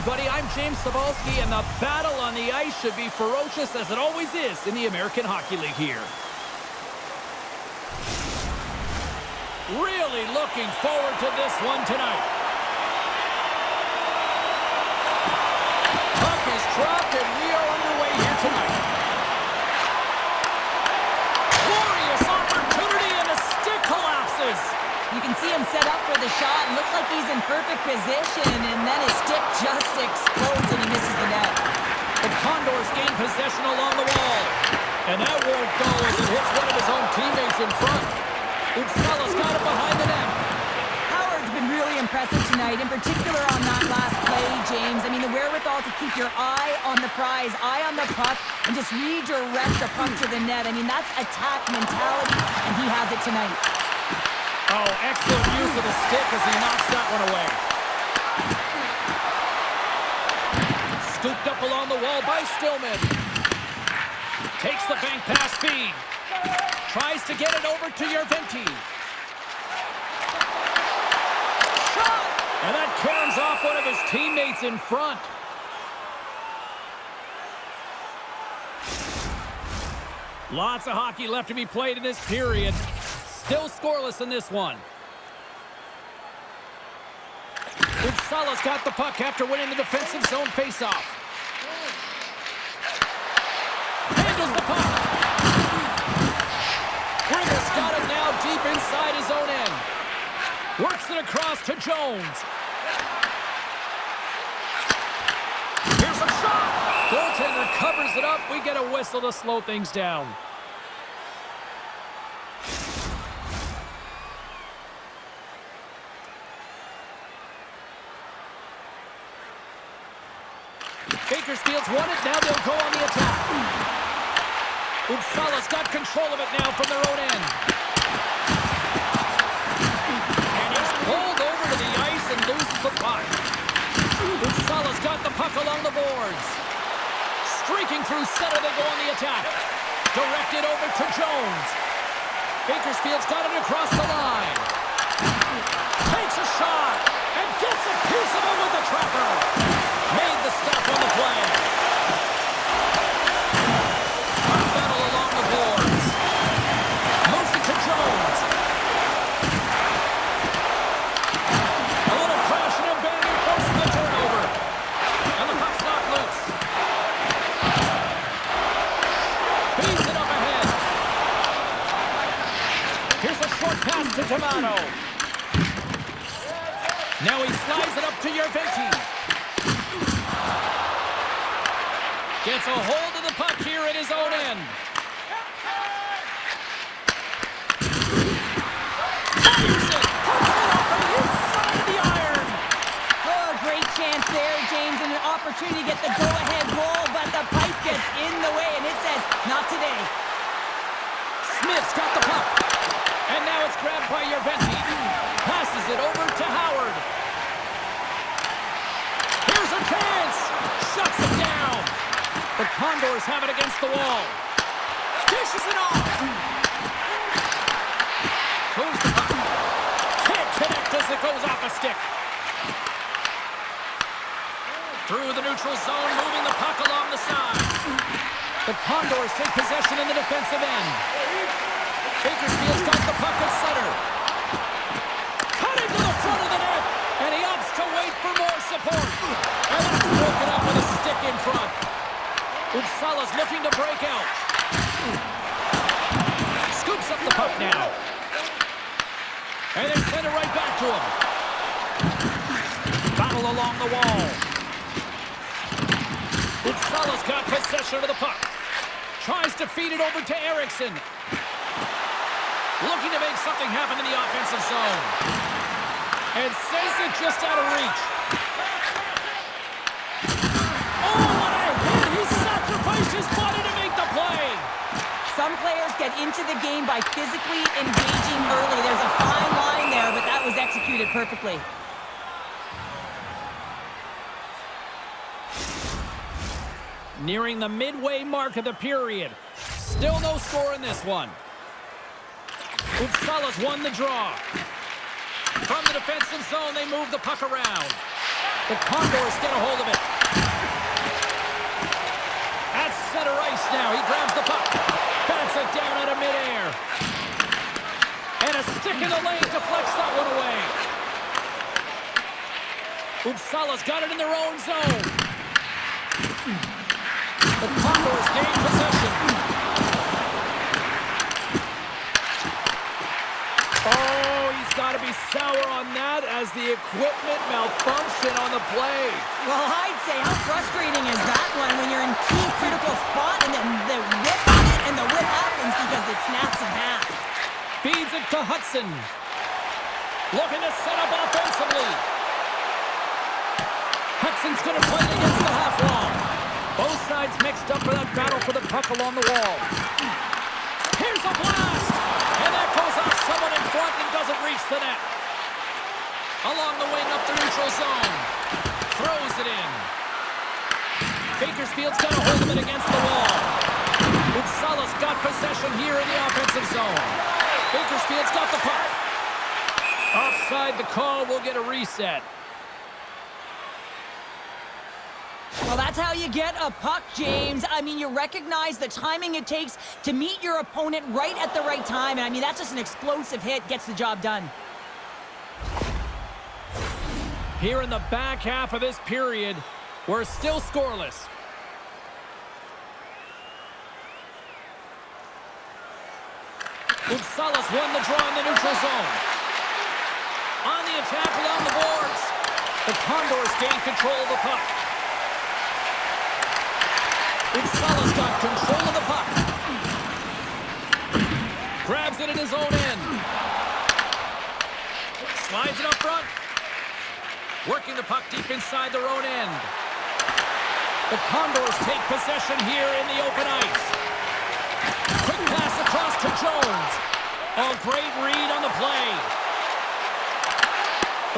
everybody. I'm James Cebulski, and the battle on the ice should be ferocious as it always is in the American Hockey League here. Really looking forward to this one tonight. Puck is dropped, and we are underway here tonight. Glorious opportunity, and the stick collapses. You can see him set up for the shot, and looks like he's in perfect position, and then his stick just explodes, and he misses the net. The Condors gain possession along the wall, and that won't go as it hits one of his own teammates in front. Uppsala's got it behind the net. Howard's been really impressive tonight, in particular on that last play, James. I mean, the wherewithal to keep your eye on the prize, eye on the puck, and just redirect the puck to the net. I mean, that's attack mentality, and he has it tonight. Oh, excellent use of the stick as he knocks that one away. Scooped up along the wall by Stillman. Takes the bank pass feed. Tries to get it over to Yerventi. Shot! And that caroms off one of his teammates in front. Lots of hockey left to be played in this period. Still scoreless in this one. Uppsala's got the puck after winning the defensive zone faceoff. Handles the puck. Brigger's got it now deep inside his own end. Works it across to Jones. Here's a shot. Goaltender covers it up. We get a whistle to slow things down. Bakersfield's won it. Now they'll go on the attack. Uppsala's got control of it now from their own end. And he's pulled over to the ice and loses the puck. Uppsala's got the puck along the boards. Streaking through center, they go on the attack. Directed over to Jones. Bakersfield's got it across the line. Takes a shot and gets a piece of it with the trapper. Made the stop on the play. Puck battle along the boards. Moves it to Jones. A little crashing and banging forces the turnover. And the puck's knocked loose. Feeds it up ahead. Here's a short pass to Tomato. Now he slides it up to Yerventi. Gets a hold of the puck here at his own end. Fires it! Puts it up the inside of the iron! Oh, great chance there, James, and an opportunity to get the go-ahead goal, but the pipe gets in the way, and it says, not today. Smith's got the puck. And now it's grabbed by Yerventi. Passes it over to Howard. Here's a chance! Shuts it down! The Condors have it against the wall. Dishes it off! Moves the puck. Can't connect as it goes off a stick. Through the neutral zone, moving the puck along the side. The Condors take possession in the defensive end. Bakersfield's got the puck at center. Cutting to the front of the net, and he opts to wait for more support. And that's broken up with a stick in front. Uppsala's looking to break out. Scoops up the puck now. And they send it right back to him. Battle along the wall. Uppsala's got possession of the puck. Tries to feed it over to Eriksson. Looking to make something happen in the offensive zone. And sends it just out of reach. Oh, what a hit! He sacrificed his body to make the play. Some players get into the game by physically engaging early. There's a fine line there, but that was executed perfectly. Nearing the midway mark of the period. Still no score in this one. Uppsala's won the draw. From the defensive zone, they move the puck around. The Condors get a hold of it. in their own zone. The Condors gain possession. Oh, he's got to be sour on that as the equipment malfunction on the play. Well, I'd say, how frustrating is that one when you're in key critical spot and then the whip on it and the whip happens because it snaps in half. Feeds it to Hudson. Looking to set up offensively. Hudson's going to play it against the half wall. Both sides mixed up for that battle for the puck along the wall. Here's a blast! And that goes off someone in front and doesn't reach the net. Along the wing up the neutral zone. Throws it in. Bakersfield's got a hold of it against the wall. Uppsala's got possession here in the offensive zone. Bakersfield's got the puck. Offside the call, will get a reset. Well, that's how you get a puck, James. I mean, you recognize the timing it takes to meet your opponent right at the right time. And I mean, that's just an explosive hit, gets the job done. Here in the back half of this period, we're still scoreless. Uppsala's won the draw in the neutral zone. On the attack along the boards. The Condors gain control of the puck. Uppsala's got control of the puck. Grabs it in his own end. Slides it up front. Working the puck deep inside their own end. The Condors take possession here in the open ice. Quick pass across to Jones. A great read on the play.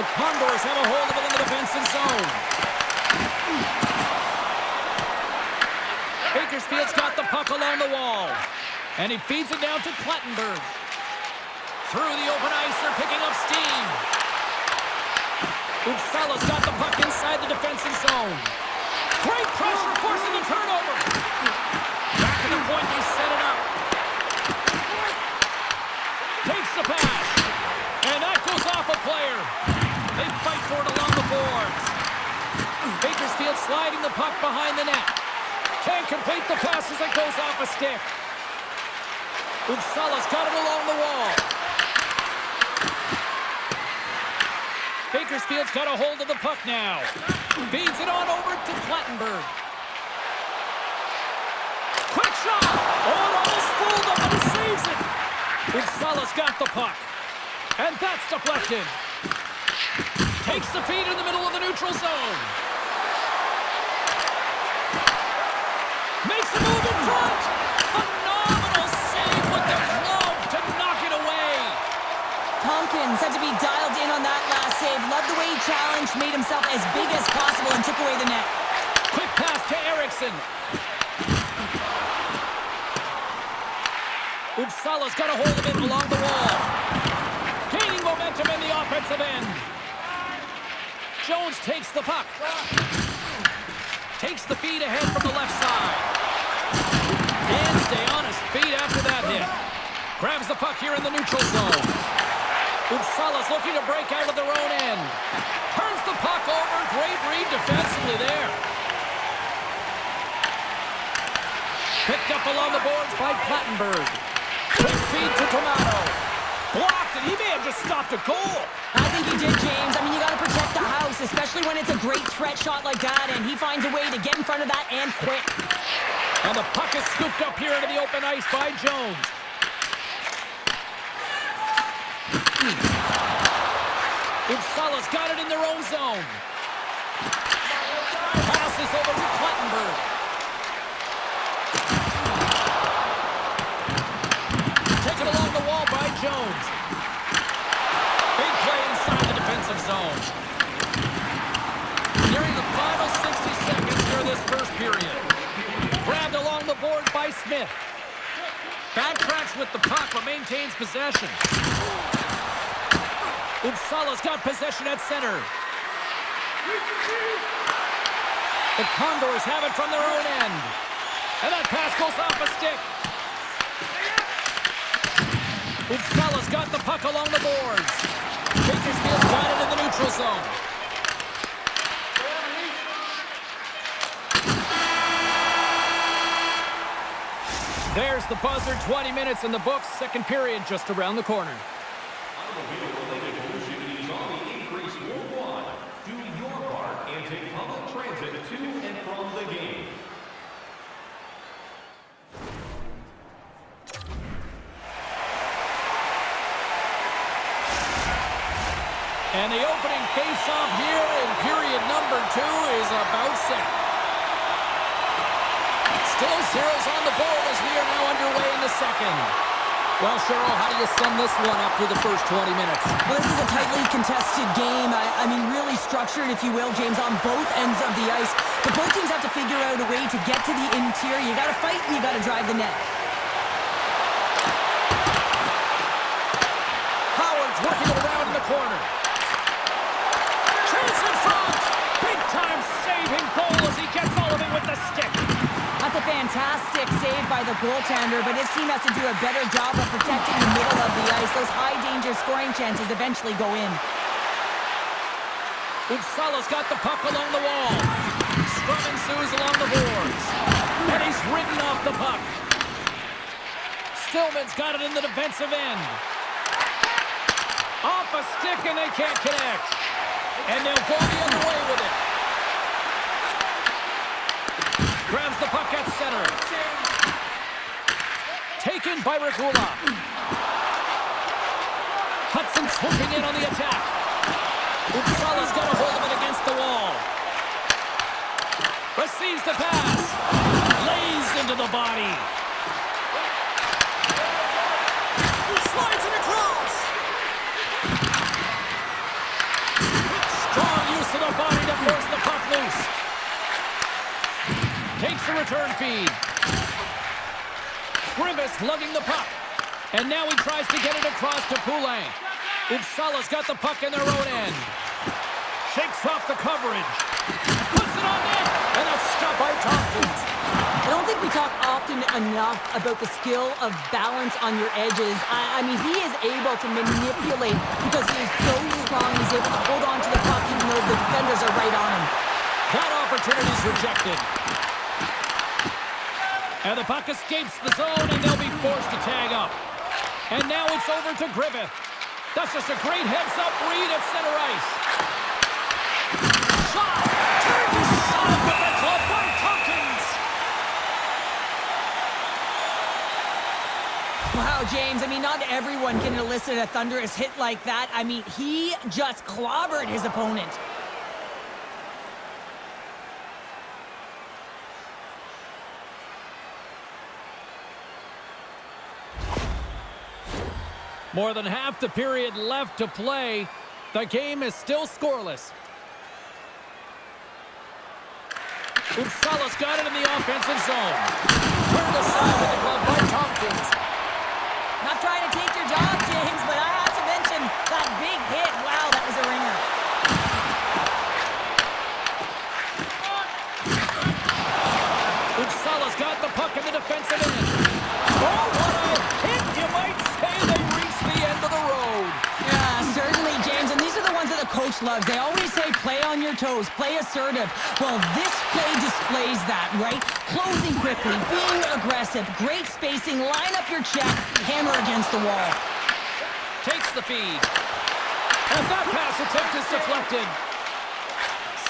The Condors have a hold of it in the defensive zone. Bakersfield's got the puck along the wall. And he feeds it down to Plattenberg. Through the open ice, they're picking up steam. Uppsala's got the puck inside the defensive zone. Great pressure, forcing the turnover. Back to the point, they set it up. Takes the pass. And that goes off a player. They fight for it along the boards. Bakersfield sliding the puck behind the net. Can't complete the pass as it goes off a stick. Uppsala's got it along the wall. Bakersfield's got a hold of the puck now. Feeds it on over to Plattenberg. Quick shot! Oh, it almost fooled him, but he saves it. Uppsala's got the puck. And that's deflected. Takes the feed in the middle of the neutral zone. Makes a move in front. Phenomenal save with the glove to knock it away. Tompkins had to be dialed in on that last save. Loved the way he challenged, made himself as big as possible, and took away the net. Quick pass to Eriksson. Uppsala's got a hold of it along the wall. Gaining momentum in the offensive end. Jones takes the puck. Takes the feed ahead from the left side. And stay on his feet after that hit. Grabs the puck here in the neutral zone. Uppsala's looking to break out of their own end. Turns the puck over. Great read defensively there. Picked up along the boards by Plattenberg. Quick feed to Tomato. Blocked, and he may have just stopped a goal. I think he did, James. I mean, you got to protect the house, especially when it's a great threat shot like that, and he finds a way to get in front of that and quick. And the puck is scooped up here into the open ice by Jones. Uppsala's got it in their own zone. Passes over to Plattenberg. Taken along the wall by Jones. Big play inside the defensive zone. Nearing the final 60 seconds here this first period. Grabbed along the board by Smith. Backtracks with the puck but maintains possession. Uppsala's got possession at center. The Condors have it from their own end. And that pass goes off a stick. Uppsala's got the puck along the boards. Bakersfield's got it in the neutral zone. There's the buzzer, 20 minutes in the books, second period just around the corner. Automobile-related activities on the increase worldwide. Do your part and take public transit to and from the game. And the opening face-off here in period number 2 is about set. Still zeros on the board as we are now underway in the second. Well, Cheryl, how do you sum this one up through the first 20 minutes? Well, this is a tightly contested game. I mean, really structured, if you will, James, on both ends of the ice. But both teams have to figure out a way to get to the interior. You got to fight and you got to drive the net. Howard's working it around in the corner. Chase in front! Big-time saving goal as he gets all of it with the stick. That's a fantastic save by the goaltender, but his team has to do a better job of protecting the middle of the ice. Those high-danger scoring chances eventually go in. Uppsala's got the puck along the wall. Scrum ensues along the boards. And he's ridden off the puck. Stillman's got it in the defensive end. Off a stick and they can't connect. And they'll go the other way with it. Grabs the puck at center. Taken by Regula. Hudson's swooping in on the attack. Uppsala's got a hold of it against the wall. Receives the pass. Lays into the body. Slides it across. Strong use of the body to force the puck loose. Takes the return feed. Grievous lugging the puck. And now he tries to get it across to Poulin. Uppsala's got the puck in their own end. Shakes off the coverage. Puts it on net. And that's stopped by Tompkins. I don't think we talk often enough about the skill of balance on your edges. I mean, he is able to manipulate because he is so strong. He's able to hold on to the puck even though the defenders are right on him. That opportunity is rejected. And the puck escapes the zone, and they'll be forced to tag up. And now it's over to Griffith. That's just a great heads-up read at center ice. Shot! Turned aside with the club by Tompkins. Wow, James, I mean, not everyone can elicit a thunderous hit like that. I mean, he just clobbered his opponent. More than half the period left to play. The game is still scoreless. Uppsala's got it in the offensive zone. Turned aside with the glove by Tompkins. Not trying to take your job, James, but I have to mention that big hit. Wow, that was a ringer. Uppsala's got the puck in the defensive end. Oh, what a hit, you might say. They reached the end of the road. Yeah, certainly, James, and these are the ones that the coach loves. They always say play on your toes, play assertive. Well, this play displays that, right? Closing quickly, being aggressive, great spacing, line up your check, hammer against the wall. Takes the feed. And that pass attempt is deflected.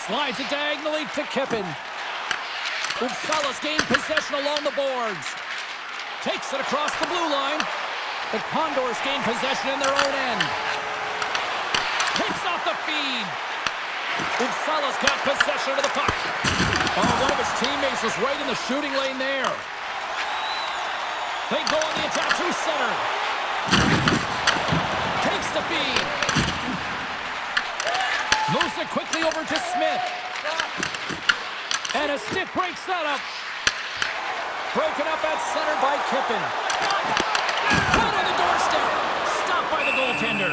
Slides it diagonally to Kippen. Uppsala's gained possession along the boards. Takes it across the blue line. The Condors gain possession in their own end. Takes off the feed. Uppsala's got possession of the puck. Oh, one of his teammates was right in the shooting lane there. They go on the attack through center. Takes the feed. Moves it quickly over to Smith. And a stick breaks that up. Broken up at center by Kippen. Right on the doorstep. Stopped by the goaltender.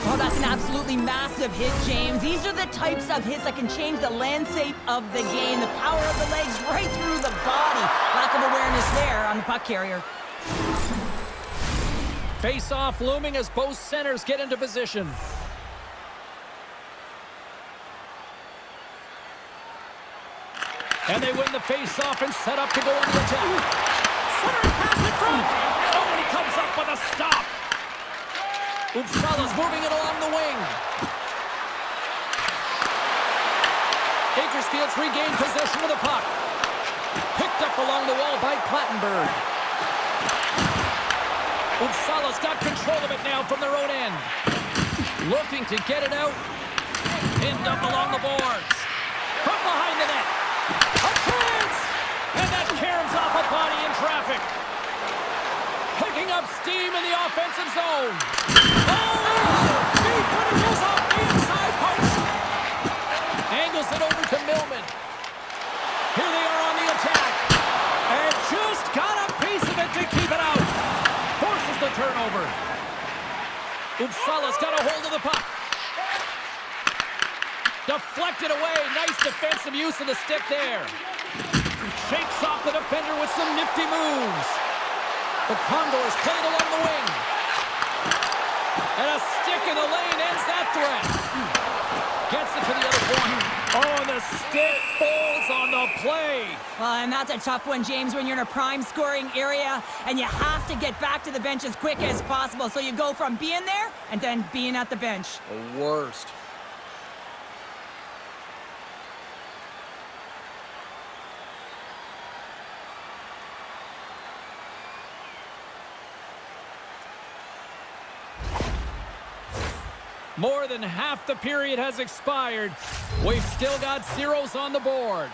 Oh, that's an absolutely massive hit, James. These are the types of hits that can change the landscape of the game. The power of the legs right through the body. Lack of awareness there on the puck carrier. Face-off looming as both centers get into position. And they win the face-off and set up to go on the attack. Centering pass in front. Oh, and he comes up with a stop. Uppsala's moving it along the wing. Bakersfield's regained possession of the puck. Picked up along the wall by Plattenberg. Uppsala's got control of it now from their own end. Looking to get it out. Pinned up along the boards. From behind the net. A chance! And that caroms off a body in traffic. Picking up steam in the offensive zone. Oh! Deep, but it goes off the inside post. Angles it over to Millman. Here they are on the attack. And just got a piece of it to keep it out. Forces the turnover. Uppsala's got a hold of the puck. Deflected away. Nice defensive use of the stick there. Shakes off the defender with some nifty moves. The Condors play it along the wing. And a stick in the lane ends that threat. Gets it to the other point. Oh, and the stick falls on the play. Well, and that's a tough one, James, when you're in a prime scoring area and you have to get back to the bench as quick as possible. So you go from being there and then being at the bench. The worst. More than half the period has expired. We've still got zeros on the board.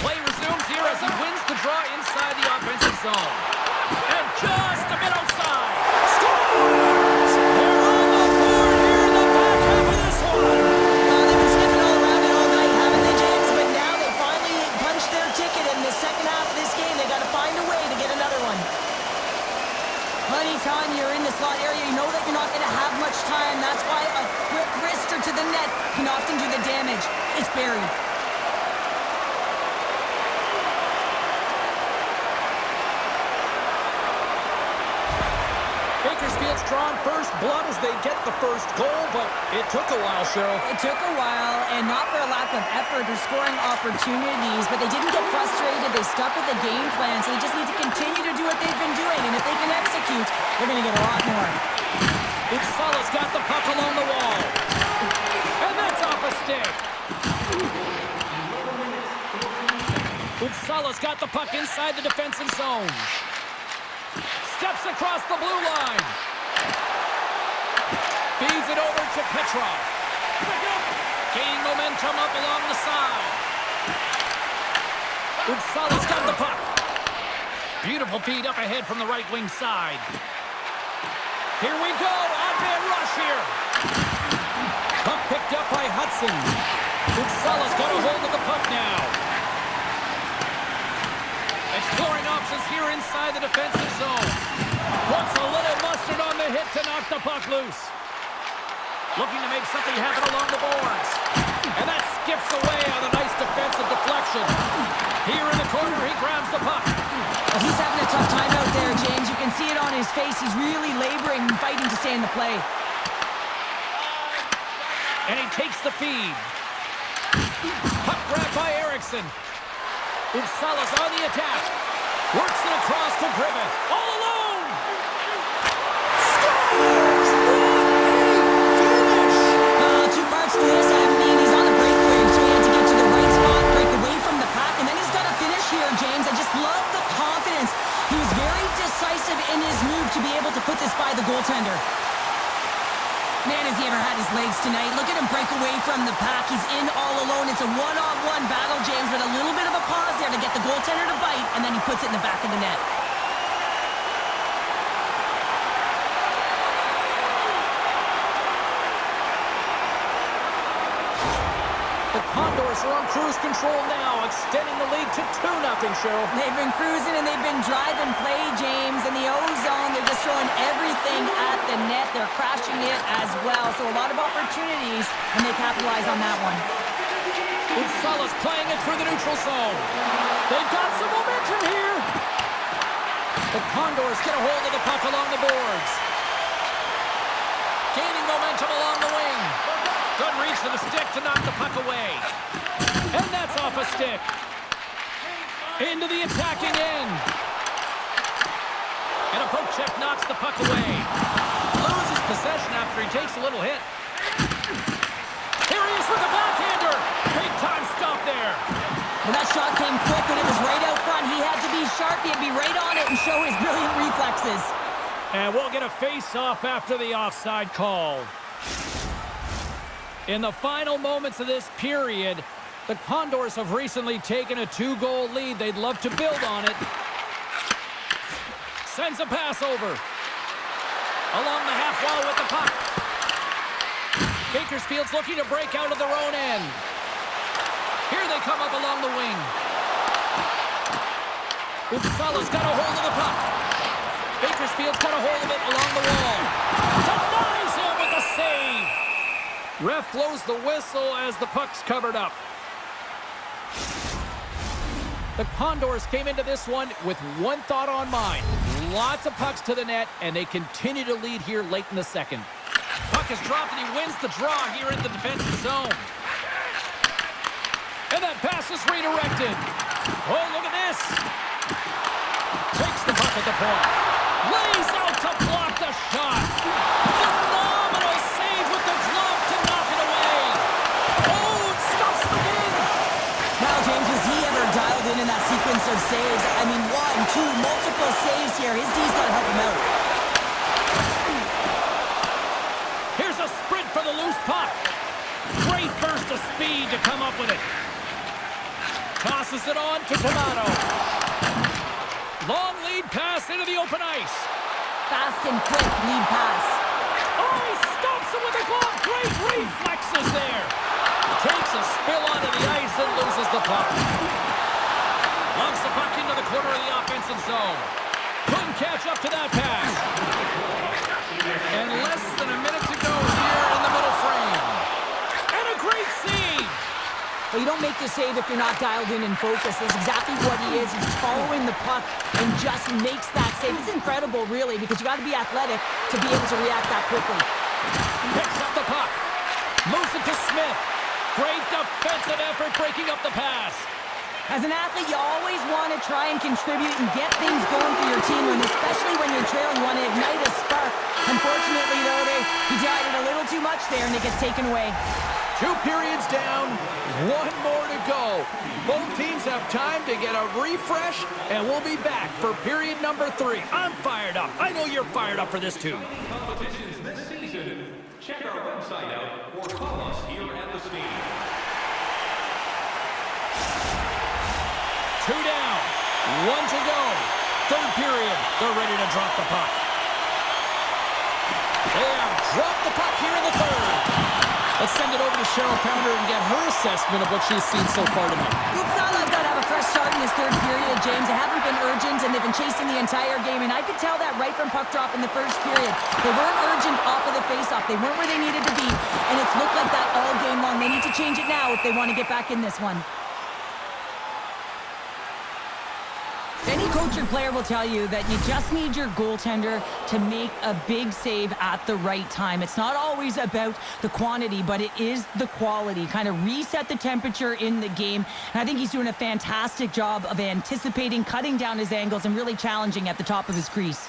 Play resumes here as he wins the draw inside the offensive zone. And just a bit outside. Scores! They're on the board here in the back half of this one. Well, they've been sniffing all around it all night, haven't they, James? But now they finally punched their ticket in the second half of this game. They got to find a way to get another one. Anytime you're in the slot area, you know that you're not going to have much time. That's why a quick wrister to the net can often do the damage. It's buried. Bakersfield's drawn first blood as they get the first goal, but it took a while, Cheryl. It took a while, and not for a lack of effort or scoring opportunities, but they didn't get frustrated. They stuck with the game plan, so they just need to continue to do what they've been doing, and if they can execute, they're going to get a lot more. Uppsala's got the puck along the wall. And that's off a stick. Uppsala's got the puck inside the defensive zone. Steps across the blue line. Feeds it over to Petrov. Gaining momentum up along the side. Uppsala's got the puck. Beautiful feed up ahead from the right wing side. Here we go. Odd-man rush here. Puck picked up by Hudson. Uppsala's got a hold of the puck now. Exploring options here inside the defensive zone. Puts a little mustard on the hit to knock the puck loose. Looking to make something happen along the boards. And that skips away on a nice defensive deflection. Here in the corner, he grabs the puck. Well, he's having a tough time out there, James. You can see it on his face. He's really laboring and fighting to stay in the play. And he takes the feed. Puck grabbed by Eriksson. Uppsala's on the attack. Works it across to Griffith. All alone! Scores! What a finish! Two parts to this. I mean, he's on the breakaway, so he had to get to the right spot, break away from the pack, and then he's got to finish here, James. I just love the confidence. He was very decisive in his move to be able to put this by the goaltender. Man, has he ever had his legs tonight. Look at him break away from the pack. He's in all alone. It's a one-on-one battle, James, with a little bit of a pause there to get the goaltender to bite, and then he puts it in the back of the net. The Condors are on cruise control now, extending the lead to 2-0, Cheryl. They've been cruising and they've been driving play, James. In the O-zone, they're just throwing everything at the net. They're crashing it as well. So a lot of opportunities, and they capitalize on that one. Uppsala's playing it through the neutral zone. They've got some momentum here. The Condors get a hold of the puck along the boards. Gaining momentum along the wing. Couldn't reach for the stick to knock the puck away. And that's off a stick. Into the attacking end. And a poke check knocks the puck away. Loses possession after he takes a little hit. Here he is with the backhander. Big time stop there. Well, that shot came quick and it was right out front. He had to be sharp. He had to be right on it and show his brilliant reflexes. And we'll get a face-off after the offside call. In the final moments of this period, the Condors have recently taken a 2-goal lead. They'd love to build on it. Sends a pass over. Along the half wall with the puck. Bakersfield's looking to break out of their own end. Here they come up along the wing. Uppsala's got a hold of the puck. Bakersfield's got a hold of it along the wall. Denies him with a save. Ref blows the whistle as the puck's covered up. The Condors came into this one with one thought on mind. Lots of pucks to the net, and they continue to lead here late in the second. Puck is dropped, and he wins the draw here in the defensive zone. And that pass is redirected. Oh, look at this. Takes the puck at the point. Lays out to block the shot. Phenomenal save with the glove to knock it away. Oh, it stops the in. Now, James, was he ever dialed in that sequence of saves? I mean, 1, 2, multiple saves here. His D's got to help him out. Here's a sprint for the loose puck. Great burst of speed to come up with it. Tosses it on to Tomato. Long lead pass into the open ice. Fast and quick lead pass. Oh, he stops him with a glove. Great reflexes there. Takes a spill onto the ice and loses the puck. Lungs the puck into the corner of the offensive zone. Couldn't catch up to that pass. And less than a minute to go here in the middle frame. And a great save. Well, you don't make the save if you're not dialed in and focused. That's exactly what he is. He's following the puck and just makes that save. It's incredible, really, because you got to be athletic to be able to react that quickly. Picks up the puck. Moves it to Smith. Great defensive effort breaking up the pass. As an athlete, you always want to try and contribute and get things going for your team, and especially when you're trailing, you want to ignite a spark. Unfortunately, though, he died it a little too much there, and it gets taken away. 2 periods down, 1 more to go. Both teams have time to get a refresh, and we'll be back for period number 3. I'm fired up. I know you're fired up for this too. Competitions this season. Check our website out or call us here at the stadium. 2 down, 1 to go. 3rd period, they're ready to drop the puck. They have dropped the puck here in the 3rd. Let's send it over to Cheryl Pounder and get her assessment of what she's seen so far tonight. Uppsala's got to have a fresh start in this 3rd period, James. They haven't been urgent, and they've been chasing the entire game, and I could tell that right from puck drop in the 1st period. They weren't urgent off of the faceoff. They weren't where they needed to be, and it's looked like that all game long. They need to change it now if they want to get back in this one. Any coach or player will tell you that you just need your goaltender to make a big save at the right time. It's not always about the quantity, but it is the quality. Kind of reset the temperature in the game. And I think he's doing a fantastic job of anticipating, cutting down his angles, and really challenging at the top of his crease.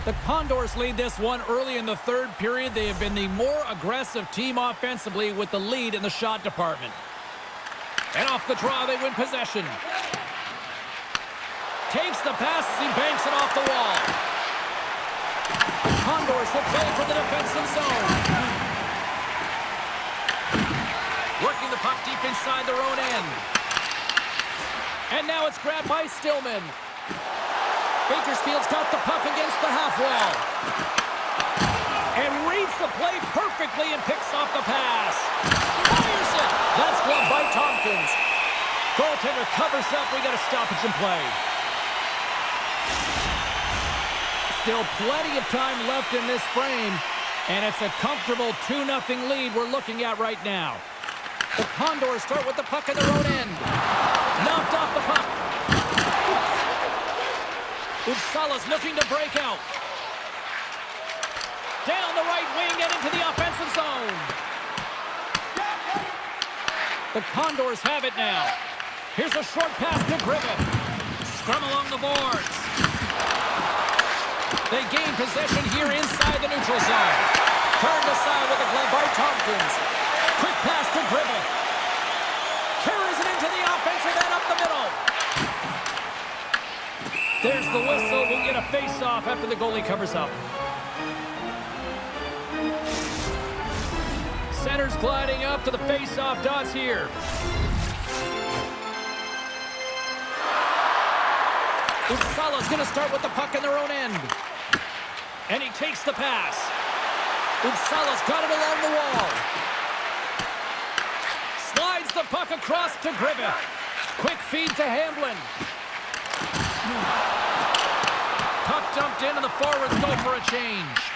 The Condors lead this one early in the 3rd period. They have been the more aggressive team offensively with the lead in the shot department. And off the draw, they win possession. Takes the pass as he banks it off the wall. The Condors will play for the defensive zone. Working the puck deep inside their own end. And now it's grabbed by Stillman. Bakersfield's got the puck against the half wall. And reads the play perfectly and picks off the pass. Fires it. That's gloved by Tompkins. Goaltender covers up. We got a stoppage in play. Still plenty of time left in this frame. And it's a comfortable 2-0 lead we're looking at right now. The Condors start with the puck at their own end. Knocked off the puck. Uppsala's looking to break out. Down the right wing and into the offensive zone. The Condors have it now. Here's a short pass to Griffith. Scrum along the boards. They gain possession here inside the neutral zone. Turned aside with a glove by Tompkins. Quick pass to Griffith. Carries it into the offensive end up the middle. There's the whistle. We'll get a face-off after the goalie covers up. Center's gliding up to the face-off dots here. Uppsala's going to start with the puck in their own end. And he takes the pass. Uppsala's got it along the wall. Slides the puck across to Griffith. Quick feed to Hamblin. Puck dumped in and the forwards go for a change.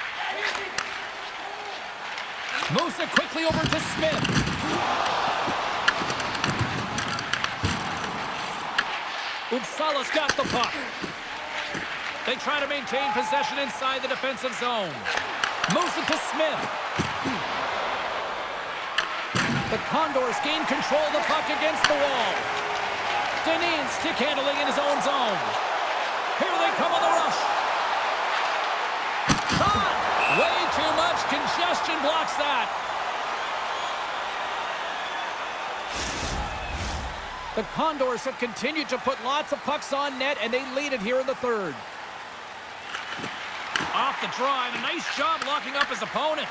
Moves it quickly over to Smith. Uppsala's got the puck. They try to maintain possession inside the defensive zone. Moves it to Smith. The Condors gain control of the puck against the wall. Deneen stick handling in his own zone. Here they come on the rush. Shot! Way too much congestion blocks that. The Condors have continued to put lots of pucks on net, and they lead it here in the third. Off the draw, and a nice job locking up his opponent.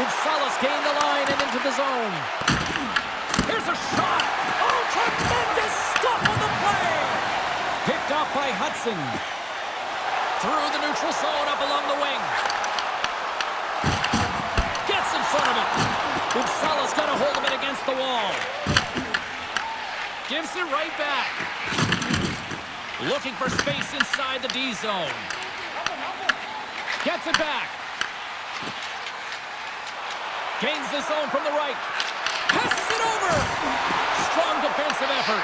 Uppsala's gained the line and into the zone. Here's a shot! Oh, tremendous stop on the play! Picked off by Hudson. Through the neutral zone, up along the wing. Gets in front of it. Uppsala's got a hold of it against the wall. Gives it right back. Looking for space inside the D zone. Gets it back. Gains the zone from the right. Passes it over. Strong defensive effort.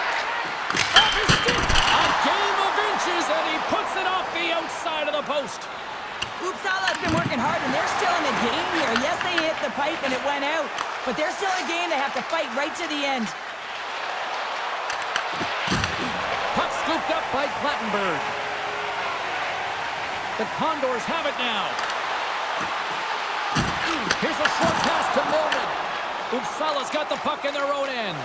Off his stick. A game of inches, and he puts it off the outside of the post. Uppsala's been working hard, and they're still in the game here. Yes, they hit the pipe and it went out, but they're still in a game. They have to fight right to the end. Puck scooped up by Plattenberg. The Condors have it now. Here's a short pass to Millman. Uppsala's got the puck in their own end.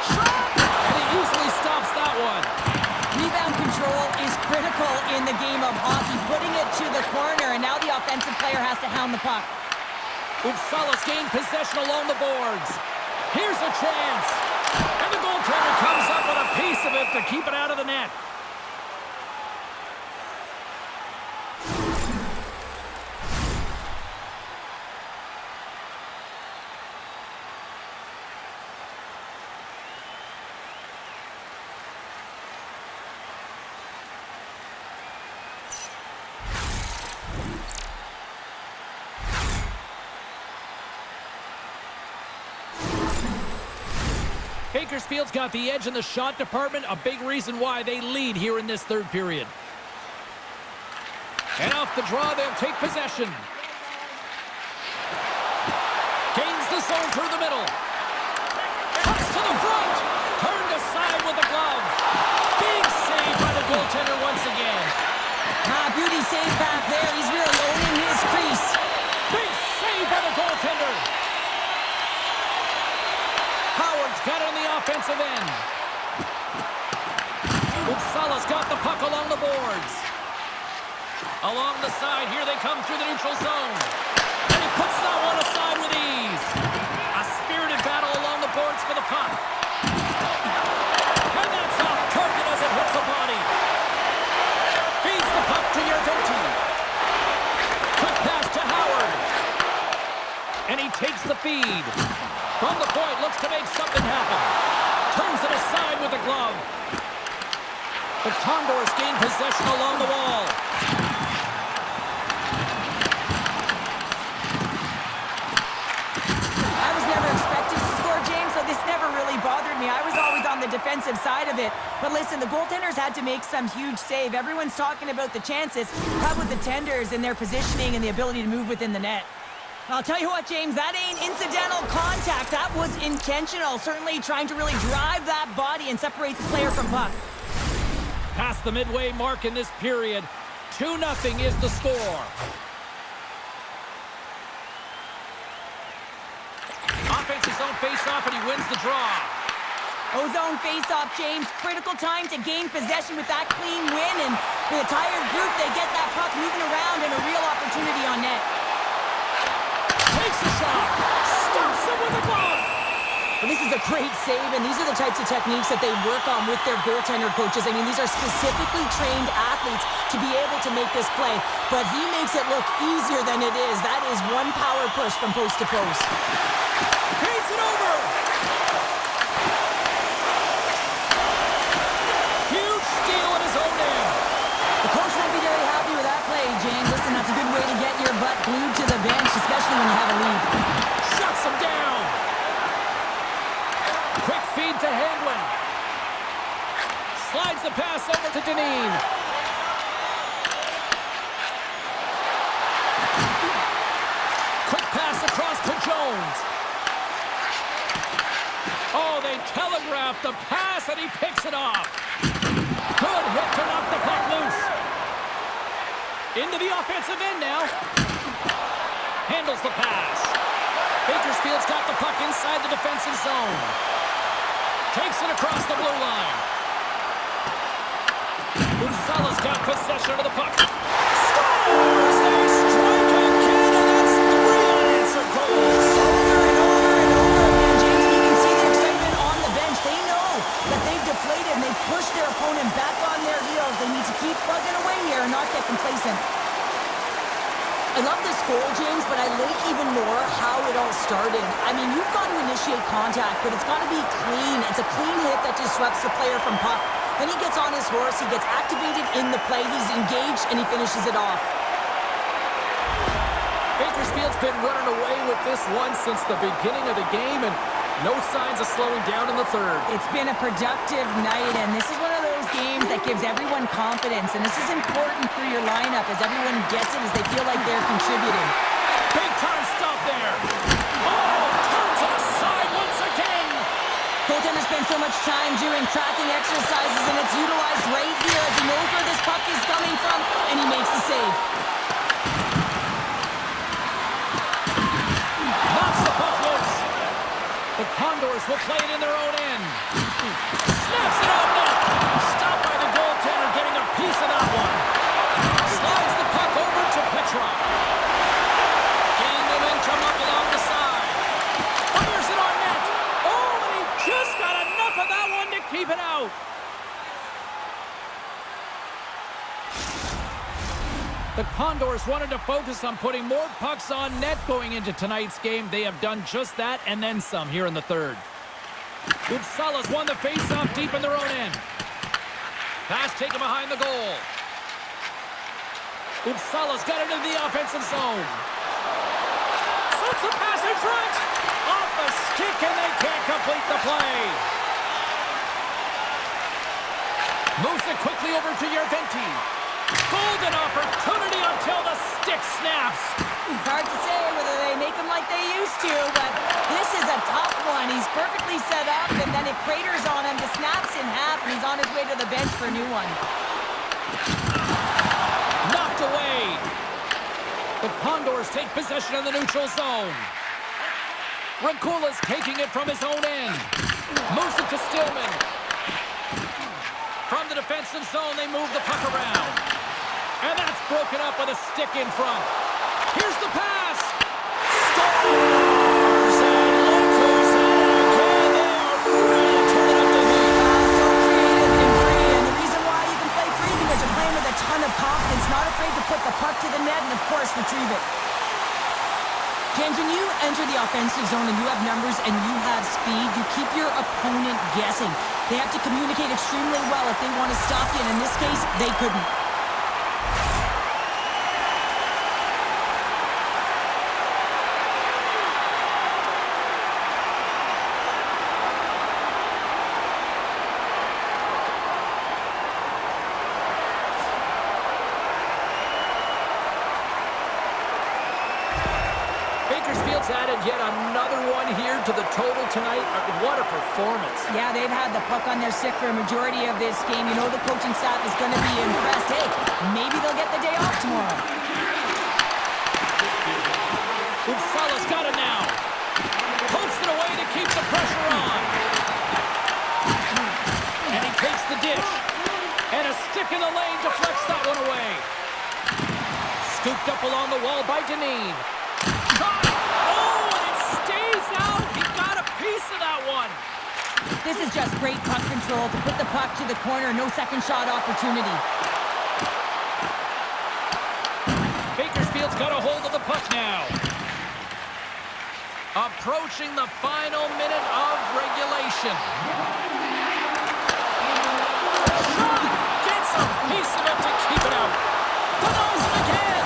And he usually stops that one. Rebound control is critical in the game of hockey, putting it to the corner, and now the offensive player has to hound the puck. Uppsala's gained possession along the boards. Here's a chance. And the goaltender comes up with a piece of it to keep it out of the net. Bakersfield's got the edge in the shot department, a big reason why they lead here in this third period. And off the draw, they'll take possession. Gains the zone through the middle. Cuts to the front. Turned aside with the glove. Big save by the goaltender once again. Beauty save back there. He's really owning his crease. Big save by the goaltender. Howard's got it on the offensive end. Uppsala's got the puck along the boards. Along the side, here they come through the neutral zone. And he puts that one aside with ease. A spirited battle along the boards for the puck. And that's off target as it hits the body. Feeds the puck to Yerventi. Quick pass to Howard. And he takes the feed. From the point, looks to make something happen. Turns it aside with the glove. The Condors gain possession along the wall. I was never expected to score, James, so this never really bothered me. I was always on the defensive side of it. But listen, the goaltenders had to make some huge save. Everyone's talking about the chances. How about the tenders and their positioning and the ability to move within the net? I'll tell you what, James, that ain't incidental contact. That was intentional. Certainly trying to really drive that body and separate the player from puck. Past the midway mark in this period, 2-0 is the score. Offensive zone face-off, and he wins the draw. Zone face-off, James. Critical time to gain possession with that clean win. And with a tired group, they get that puck moving around and a real opportunity on net. Takes a shot. Stops him with a glove. Well, this is a great save, and these are the types of techniques that they work on with their goaltender coaches. I mean, these are specifically trained athletes to be able to make this play, but he makes it look easier than it is. That is one power push from post to post. Paints it over. Huge steal in his own end. The coach won't be very happy with that play, James. Listen, that's a good way to get your butt glued to the bench, especially when you have a lead. Shuts him down. Quick feed to Handlin. Slides the pass over to Dineen. Quick pass across to Jones. Oh, they telegraphed the pass, and he picks it off. Good hit to knock the puck loose. Into the offensive end now. Handles the pass. Bakersfield's got the puck inside the defensive zone. Takes it across the blue line. Uppsala's got possession of the puck. Scores! They strike again, and that's 3 unanswered goals. Over and over and over again, James. You can see the excitement on the bench. They know that they've deflated and they've pushed their opponent back on their heels. They need to keep plugging away here and not get complacent. I love this goal, James, but I like even more how it all started. I mean, you've got to initiate contact, but it's got to be clean. It's a clean hit that disrupts the player from puck. Then he gets on his horse, he gets activated in the play, he's engaged, and he finishes it off. Bakersfield's been running away with this one since the beginning of the game, and no signs of slowing down in the third. It's been a productive night, and this is one of those games that gives everyone confidence, and this is important for your lineup as everyone gets it, as they feel like they're contributing. Big time stop there. Oh, turns it aside once again. Goaltender spends so much time doing tracking exercises, and it's utilized right here as he knows where this puck is coming from, and he makes the save. Knocks the puck loose. The Condors will play it in their own end. Snaps it out net. Stopped by the goaltender, getting a piece of that one. Slides the puck over to Petra. Gain momentum up along the side. Fires it on net. Oh, and he just got enough of that one to keep it out. The Condors wanted to focus on putting more pucks on net going into tonight's game. They have done just that and then some here in the third. Uppsala's won the face-off deep in their own end. Pass taken behind the goal. Uppsala's got it into the offensive zone. Sets the pass in front. Off the stick, and they can't complete the play. Moves it quickly over to Yerventi. Golden opportunity until the stick snaps. It's hard to say whether they make him like they used to, but this is a tough one. He's perfectly set up, and then it craters on him, just snaps in half, and he's on his way to the bench for a new one. Knocked away. The Condors take possession in the neutral zone. Rakula's taking it from his own end. Moves it to Stillman. From the defensive zone, they move the puck around. And that's broken up with a stick in front. Here's the pass. Scores! And look who's at it again. They are really turning up the heat. So creative and free, and the reason why you can play free is because you're playing with a ton of confidence, not afraid to put the puck to the net and, of course, retrieve it. James, when you enter the offensive zone and you have numbers and you have speed, you keep your opponent guessing. They have to communicate extremely well if they want to stop you, and in this case, they couldn't. That's added yet another one here to the total tonight. What a performance. Yeah, they've had the puck on their stick for a majority of this game. You know the coaching staff is going to be impressed. Hey, maybe they'll get the day off tomorrow. Uppsala's got it now. Pokes it away to keep the pressure on. And he takes the dish. And a stick in the lane deflects that one away. Scooped up along the wall by Deneen. Shot! Oh, and it stays out. He got a piece of that one. This is just great puck control to put the puck to the corner. No second shot opportunity. Bakersfield's got a hold of the puck now. Approaching the final minute of regulation. Shot! Gets a piece of it to keep it out. Denies it again.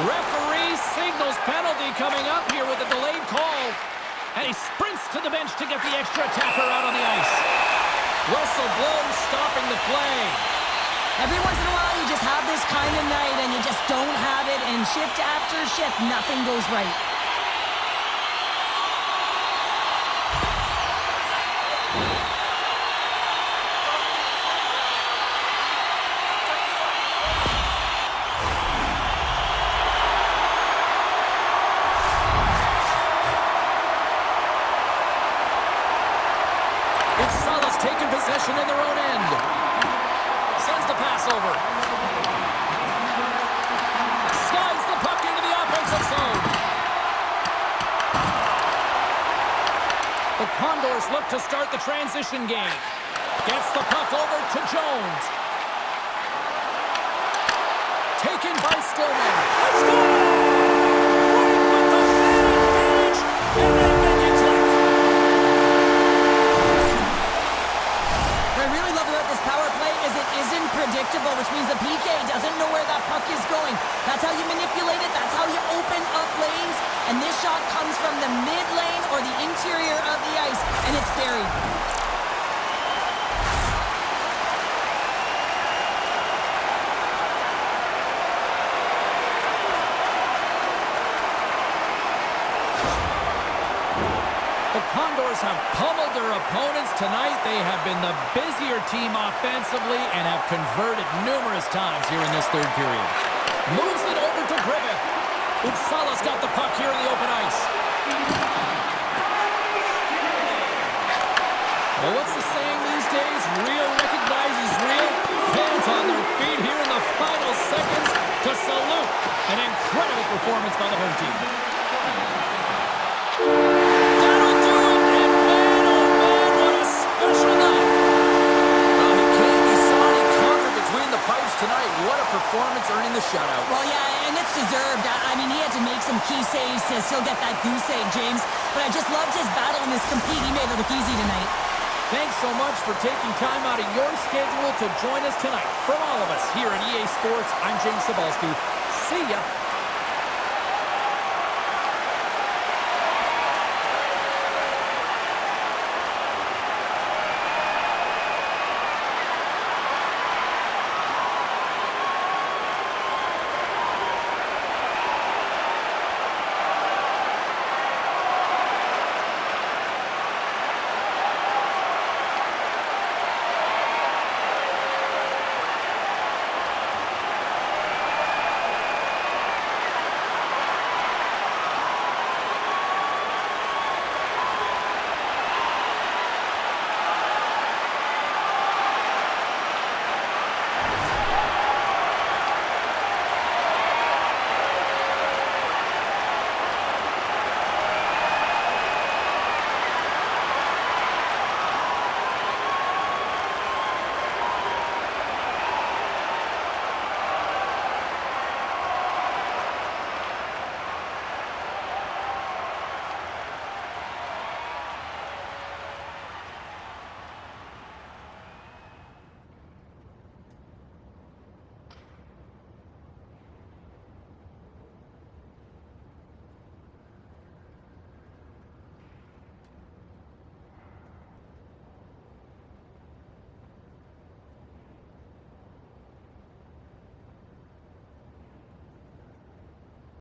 Referee signals penalty coming up here with a delayed call. And he sprints to the bench to get the extra attacker out on the ice. Whistle blows, stopping the play. Every once in a while, you just have this kind of night and you just don't have it. And shift after shift, nothing goes right. Uppsala's taken possession in their own end. Sends the pass over. Slides the puck into the offensive zone. The Condors look to start the transition game. Gets the puck over to Jones. Taken by Stillman. Let's go! Right with the man advantage, and they make it click. What I really love about this power play is it isn't predictable, which means the PK doesn't know where that puck is going. That's how you manipulate it. That's how you open up lanes. And this shot comes from the mid lane or the interior of the ice, and it's buried. The Condors have pummeled their opponents tonight. They have been the busier team offensively and have converted numerous times here in this third period. Moves it over to Griffith. Uppsala's got the puck here in the open ice. Well, what's the saying these days? Real recognizes real. Fans on their feet here in the final seconds to salute an incredible performance by the home team. Tonight, what a performance earning the shutout. Well, yeah, and it's deserved. I mean, he had to make some key saves to still get that goose egg, James. But I just loved his battle and his compete. He made it look easy tonight. Thanks so much for taking time out of your schedule to join us tonight. From all of us here at EA Sports, I'm James Cebulski. See ya.